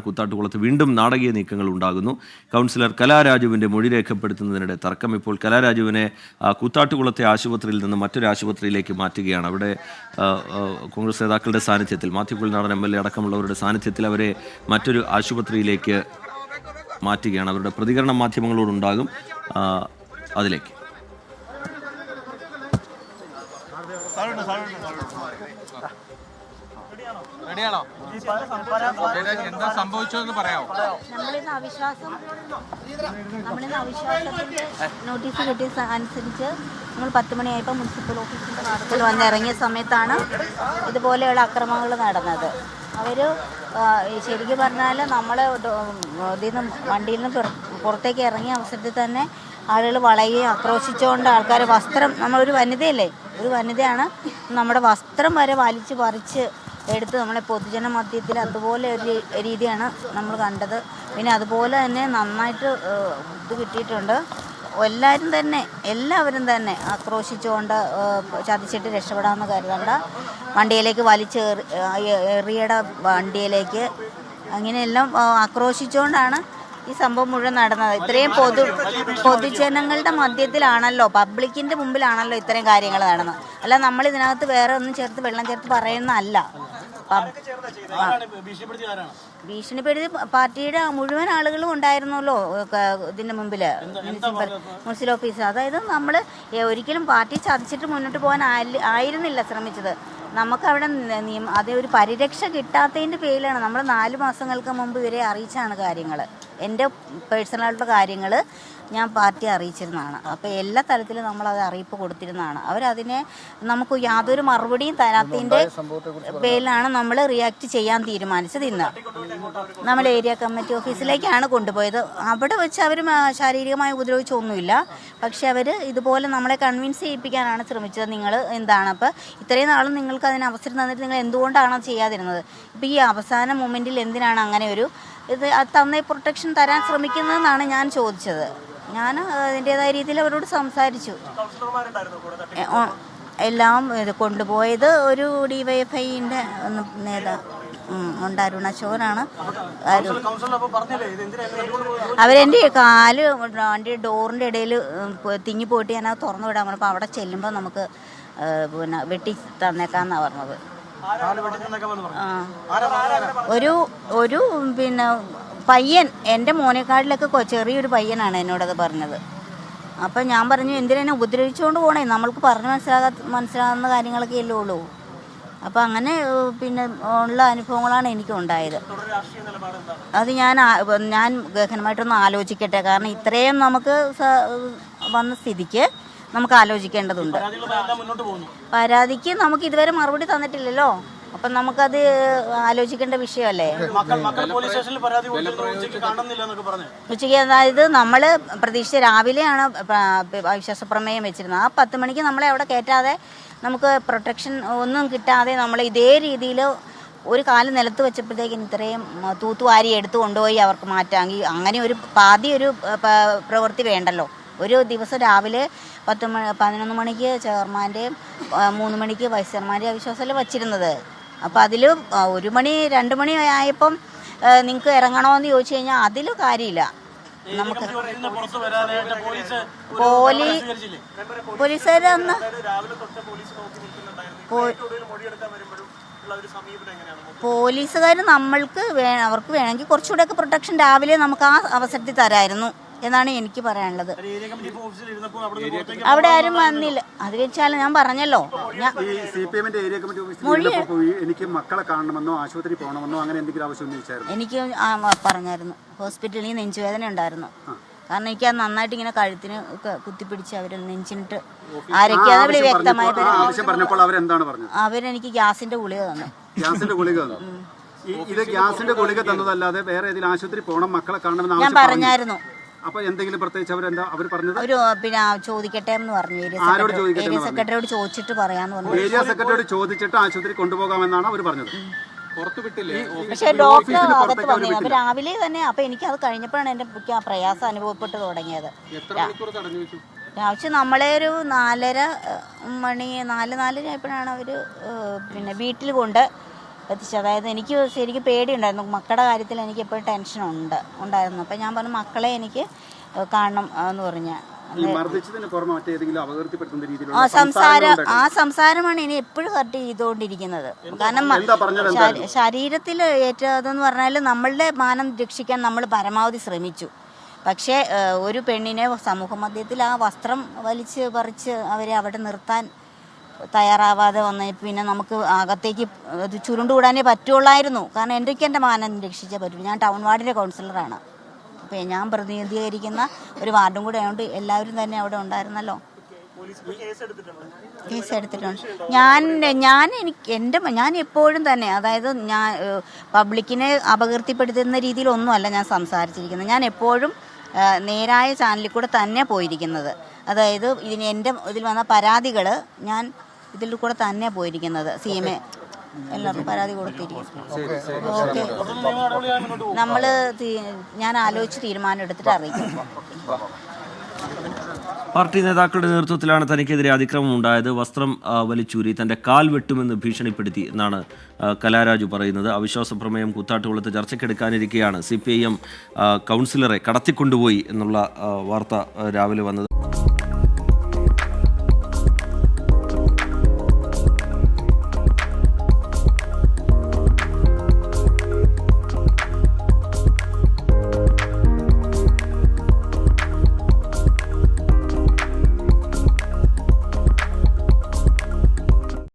കൂത്താട്ടുകുളത്ത് വീണ്ടും നാടകീയ നീക്കങ്ങൾ ഉണ്ടാകുന്നു. കൗൺസിലർ കലാരാജുവിൻ്റെ മൊഴി രേഖപ്പെടുത്തുന്നതിനിടെ തർക്കം. ഇപ്പോൾ കലാരാജുവിനെ കൂത്താട്ടുകുളത്തെ ആശുപത്രിയിൽ നിന്ന് മറ്റൊരു ആശുപത്രിയിലേക്ക് മാറ്റുകയാണ്. അവിടെ കോൺഗ്രസ് നേതാക്കളുടെ സാന്നിധ്യത്തിൽ, മാത്യു കുഴൽനാടൻ MLA അടക്കമുള്ളവരുടെ സാന്നിധ്യത്തിൽ അവരെ മറ്റൊരു ആശുപത്രിയിലേക്ക് മാറ്റുകയാണ്. അവരുടെ പ്രതികരണം മാധ്യമങ്ങളോടുണ്ടാകും. അതിലേക്ക് എന്താ സംഭവിച്ചതെന്ന് പറയാമോ? നമ്മളിന്ന് അവിശ്വാസത്തിന്റെ നോട്ടീസ് കിട്ടിയ അനുസരിച്ച് നമ്മൾ 10 മണിയായപ്പോൾ മുനിസിപ്പൽ ഓഫീസിൻ്റെ വാർത്തയിൽ വന്നിറങ്ങിയ സമയത്താണ് ഇതുപോലെയുള്ള അക്രമങ്ങൾ നടന്നത്. അവർ ശരിക്കും പറഞ്ഞാൽ നമ്മൾ ഇതിൽ നിന്ന് വണ്ടിയിൽ നിന്ന് പുറത്തേക്ക് ഇറങ്ങിയ അവസരത്തിൽ തന്നെ ആളുകൾ വളയുകയും ആക്രോശിച്ചുകൊണ്ട് ആൾക്കാർ വസ്ത്രം, നമ്മളൊരു വനിതയല്ലേ, ഒരു വനിതയാണ്, നമ്മുടെ വസ്ത്രം വരെ വലിച്ചു പറിച്ച് എടുത്ത് നമ്മളെ പൊതുജന മധ്യത്തിൽ അതുപോലെ ഒരു രീതിയാണ് നമ്മൾ കണ്ടത്. പിന്നെ അതുപോലെ തന്നെ നന്നായിട്ട് ഇത് കിട്ടിയിട്ടുണ്ട്. എല്ലാവരും തന്നെ ആക്രോശിച്ചുകൊണ്ട് ചതിച്ചിട്ട് രക്ഷപ്പെടാമെന്ന് കരുതണ്ട, വണ്ടിയിലേക്ക് എറിയുടെ വണ്ടിയിലേക്ക് അങ്ങനെയെല്ലാം ആക്രോശിച്ചുകൊണ്ടാണ് ഈ സംഭവം മുഴുവൻ നടന്നത്. ഇത്രയും പൊതുജനങ്ങളുടെ മധ്യത്തിലാണല്ലോ, പബ്ലിക്കിൻ്റെ മുമ്പിലാണല്ലോ ഇത്രയും കാര്യങ്ങൾ നടന്നത്. അല്ല നമ്മൾ ഇതിനകത്ത് വേറെ ഒന്നും വെള്ളം ചേർത്ത് പറയുന്നതല്ല. ഭീഷണിപ്പെടുത്തി പാർട്ടിയുടെ മുഴുവൻ ആളുകളും ഉണ്ടായിരുന്നല്ലോ ഇതിൻ്റെ മുമ്പിൽ, മുനിസിപ്പൽ ഓഫീസ്. അതായത് നമ്മൾ ഒരിക്കലും പാർട്ടി ചതിച്ചിട്ട് മുന്നോട്ട് പോകാൻ ആയിരുന്നില്ല ശ്രമിച്ചത്. നമുക്കവിടെ അതേ ഒരു പരിരക്ഷ കിട്ടാത്തതിൻ്റെ പേരിലാണ് നമ്മൾ 4 മാസങ്ങൾക്ക് മുമ്പ് ഇവരെ അറിയിച്ചാണ് കാര്യങ്ങൾ. എൻ്റെ പേഴ്സണലായിട്ടുള്ള കാര്യങ്ങൾ ഞാൻ പാർട്ടിയെ അറിയിച്ചിരുന്നതാണ്. അപ്പോൾ എല്ലാ തലത്തിലും നമ്മളത് അറിയിപ്പ് കൊടുത്തിരുന്നതാണ്. അവരതിനെ നമുക്ക് യാതൊരു മറുപടിയും തരാത്തതിൻ്റെ പേരിലാണ് നമ്മൾ റിയാക്ട് ചെയ്യാൻ തീരുമാനിച്ചത്. ഇന്ന് നമ്മൾ ഏരിയ കമ്മിറ്റി ഓഫീസിലേക്കാണ് കൊണ്ടുപോയത്. അവിടെ വെച്ച് അവർ ശാരീരികമായി ഉപദ്രവിച്ചൊന്നുമില്ല. പക്ഷെ അവർ ഇതുപോലെ നമ്മളെ കൺവിൻസ് ചെയ്യിപ്പിക്കാനാണ് ശ്രമിച്ചത്. നിങ്ങൾ എന്താണ്, അപ്പോൾ ഇത്രയും നാളും നിങ്ങൾക്ക് അതിന് അവസരം തന്നിട്ട് നിങ്ങൾ എന്തുകൊണ്ടാണ് അത് ചെയ്യാതിരുന്നത്? ഇപ്പോൾ ഈ അവസാന മൊമെൻറ്റിൽ എന്തിനാണ് അങ്ങനെ ഒരു തന്ന പ്രൊട്ടക്ഷൻ തരാൻ ശ്രമിക്കുന്നതെന്നാണ് ഞാൻ ചോദിച്ചത്. ഞാൻ അതിൻ്റേതായ രീതിയിൽ അവരോട് സംസാരിച്ചു. എല്ലാം ഇത് കൊണ്ടുപോയത് ഒരു DYFIൻ്റെ ഉണ്ട്, അരുൺ അശോകനാണ്. അവരെൻ്റെ കാല് വണ്ടി ഡോറിൻ്റെ ഇടയിൽ തിങ്ങിപ്പോയിട്ട് ഞാനത് തുറന്നു വിടാൻ പറഞ്ഞപ്പോൾ അവിടെ ചെല്ലുമ്പോൾ നമുക്ക് പിന്നെ വെട്ടി തന്നേക്കാന്നാണ് പറഞ്ഞത്. ഒരു പിന്നെ പയ്യൻ, എൻ്റെ മോനേക്കാട്ടിലൊക്കെ ചെറിയൊരു പയ്യനാണ് എന്നോടത് പറഞ്ഞത്. അപ്പം ഞാൻ പറഞ്ഞു, എന്തിനെ ഉപദ്രവിച്ചുകൊണ്ട് പോകണേ, നമ്മൾക്ക് പറഞ്ഞ് മനസ്സിലാകുന്ന കാര്യങ്ങളൊക്കെ അല്ലേ ഉള്ളൂ. അപ്പം അങ്ങനെ പിന്നെ ഉള്ള അനുഭവങ്ങളാണ് എനിക്കുണ്ടായത്. അത് ഞാൻ ഗഹനമായിട്ടൊന്ന് ആലോചിക്കട്ടെ. കാരണം ഇത്രയും നമുക്ക് വന്ന സ്ഥിതിക്ക് നമുക്ക് ആലോചിക്കേണ്ടതുണ്ട്. പരാതിക്ക് നമുക്ക് ഇതുവരെ മറുപടി തന്നിട്ടില്ലല്ലോ. അപ്പം നമുക്കത് ആലോചിക്കേണ്ട വിഷയമല്ലേ. ഉച്ചയ്ക്ക് അതായത് നമ്മൾ പ്രതീക്ഷിച്ച രാവിലെയാണ് അവിശ്വാസ പ്രമേയം വെച്ചിരുന്നത്. ആ 10 മണിക്ക് നമ്മളെ അവിടെ കയറ്റാതെ, നമുക്ക് പ്രൊട്ടക്ഷൻ ഒന്നും കിട്ടാതെ നമ്മൾ ഇതേ രീതിയിൽ ഒരു കാല് നിലത്ത് വെച്ചപ്പോഴത്തേക്കും ഇത്രയും തൂത്തുവാരി എടുത്തു കൊണ്ടുപോയി അവർക്ക് മാറ്റാമെങ്കിൽ അങ്ങനെ ഒരു ഒരു പ്രവൃത്തി വേണ്ടല്ലോ. ഒരു ദിവസം രാവിലെ 11 മണിക്ക് ചെയർമാൻ്റെയും 3 മണിക്ക് വൈസ് ചെയർമാൻ്റെയും അവിശ്വാസമല്ലേ വച്ചിരുന്നത്. അപ്പോൾ അതിൽ 1 മണി 2 മണി ആയപ്പം നിങ്ങൾക്ക് ഇറങ്ങണമെന്ന് ചോദിച്ചു കഴിഞ്ഞാൽ അതിൽ കാര്യമില്ല. നമുക്ക് പോലീസുകാർ അന്ന് പോലീസുകാർ അവർക്ക് വേണമെങ്കിൽ കുറച്ചുകൂടെയൊക്കെ പ്രൊട്ടക്ഷൻ രാവിലെ നമുക്ക് ആ അവസരത്തിൽ തരായിരുന്നു എന്നാണ് എനിക്ക് പറയാനുള്ളത്. അവിടെ ആരും വന്നില്ല. അത് വെച്ചാൽ ഞാൻ പറഞ്ഞല്ലോ, എനിക്ക് മക്കളെ കാണണമെന്നോ ആശുപത്രി പോകണമെന്നോ അങ്ങനെ എന്തെങ്കിലും ആവശ്യം എനിക്ക് പറഞ്ഞായിരുന്നു. ഹോസ്പിറ്റലിൽ നെഞ്ചുവേദന ഉണ്ടായിരുന്നു. കാരണം എനിക്ക് അത് നന്നായിട്ട് ഇങ്ങനെ കഴുത്തിന് കുത്തിപ്പിടിച്ച് അവർ നെഞ്ചിനിട്ട് ആരൊക്കെയാണെന്ന് വ്യക്തമായിട്ട് അവരെനിക്ക് ഗ്യാസിന്റെ ഗുളിക തന്നു. ഗ്യാസിന്റെ ഗുളിക തന്നതല്ലാതെ വേറെ ഏതെങ്കിലും ആശുപത്രി പോകണം, മക്കളെ കാണണമെന്ന് ഞാൻ പറഞ്ഞായിരുന്നു. അപ്പൊ എന്തെങ്കിലും പ്രത്യേകിച്ച് അവർ പറഞ്ഞത് ഒരു പിന്നെ ചോദിക്കട്ടെ എന്ന് പറഞ്ഞു. ഏരിയ സെക്രട്ടറിയോട് ചോദിച്ചിട്ട് പറയാന്ന് പറഞ്ഞു. ഏരിയ സെക്രട്ടറിയോട് ചോദിച്ചിട്ട് ആശുപത്രി കൊണ്ടുപോകാമെന്നാണ് അവർ പറഞ്ഞത്. പക്ഷെ ഡോക്ടർ അകത്ത് വന്നിരുന്നു. അപ്പൊ രാവിലെ തന്നെ. അപ്പൊ എനിക്കത് കഴിഞ്ഞപ്പോഴാണ് എന്റെ പ്രയാസം അനുഭവപ്പെട്ട് തുടങ്ങിയത്. രാവിലെ നമ്മളെ ഒരു 4:30 മണി 4:30 ആയപ്പോഴാണ് അവർ പിന്നെ വീട്ടിൽ കൊണ്ട് എത്തിച്ചു. അതായത് എനിക്ക് ശരിക്കും പേടിയുണ്ടായിരുന്നു, മക്കളുടെ കാര്യത്തിൽ എനിക്ക് എപ്പോഴും ടെൻഷൻ ഉണ്ടായിരുന്നു. അപ്പം ഞാൻ പറഞ്ഞു മക്കളെ എനിക്ക് കാണണം എന്ന് പറഞ്ഞ്. സംസാരമാണ് ഇനി എപ്പോഴും ഹർട്ട് ചെയ്തുകൊണ്ടിരിക്കുന്നത്. കാരണം ശരീരത്തിൽ ഏറ്റതെന്ന് പറഞ്ഞാൽ നമ്മളുടെ മാനം രക്ഷിക്കാൻ നമ്മൾ പരമാവധി ശ്രമിച്ചു. പക്ഷേ ഒരു പെണ്ണിനെ സമൂഹ മധ്യത്തിൽ ആ വസ്ത്രം വലിച്ച് പറിച്ച് അവരെ അവിടെ നിർത്താൻ തയ്യാറാവാതെ വന്ന പിന്നെ നമുക്ക് അകത്തേക്ക് ഇത് ചുരുണ്ടുകൂടാനേ പറ്റുള്ളായിരുന്നു. കാരണം എൻ്റെ മാനം രക്ഷിച്ചേ പറ്റുള്ളൂ. ഞാൻ ടൗൺ വാർഡിൻ്റെ കൗൺസിലറാണ്. അപ്പോൾ ഞാൻ പ്രതിനിധീകരിക്കുന്ന ഒരു വാർഡും കൂടെ ആയതുകൊണ്ട് എല്ലാവരും തന്നെ അവിടെ ഉണ്ടായിരുന്നല്ലോ. കേസ് എടുത്തിട്ടുണ്ട്. ഞാൻ എപ്പോഴും തന്നെ, അതായത് ഞാൻ പബ്ലിക്കിനെ അപകീർത്തിപ്പെടുത്തുന്ന രീതിയിലൊന്നുമല്ല ഞാൻ സംസാരിച്ചിരിക്കുന്നത്. ഞാൻ എപ്പോഴും നേരായ ചാനലിൽ കൂടെ തന്നെ പോയിരിക്കുന്നത്. അതായത് ഇതിൽ വന്ന പരാതികൾ ഞാൻ ഇതിൽ കൂടെ തന്നെ പോയിരിക്കുന്നത്. CMA എല്ലാവർക്കും പരാതി കൊടുത്തിരിക്കും. ഓക്കെ, ഞാൻ ആലോചിച്ച് തീരുമാനം എടുത്തിട്ട് അറിയിക്കും. പാർട്ടി നേതാക്കളുടെ നേതൃത്വത്തിലാണ് തനിക്കെതിരെ അതിക്രമം ഉണ്ടായത്. വസ്ത്രം വലിച്ചൂരി തൻ്റെ കാൽ വെട്ടുമെന്ന് ഭീഷണിപ്പെടുത്തി എന്നാണ് കലാരാജു പറയുന്നത്. അവിശ്വാസ പ്രമേയം കൂത്താട്ടുകുളത്ത് ചർച്ചയ്ക്കെടുക്കാനിരിക്കെയാണ് CPIM കൗൺസിലറെ കടത്തിക്കൊണ്ടുപോയി എന്നുള്ള വാർത്ത രാവിലെ വന്നത്.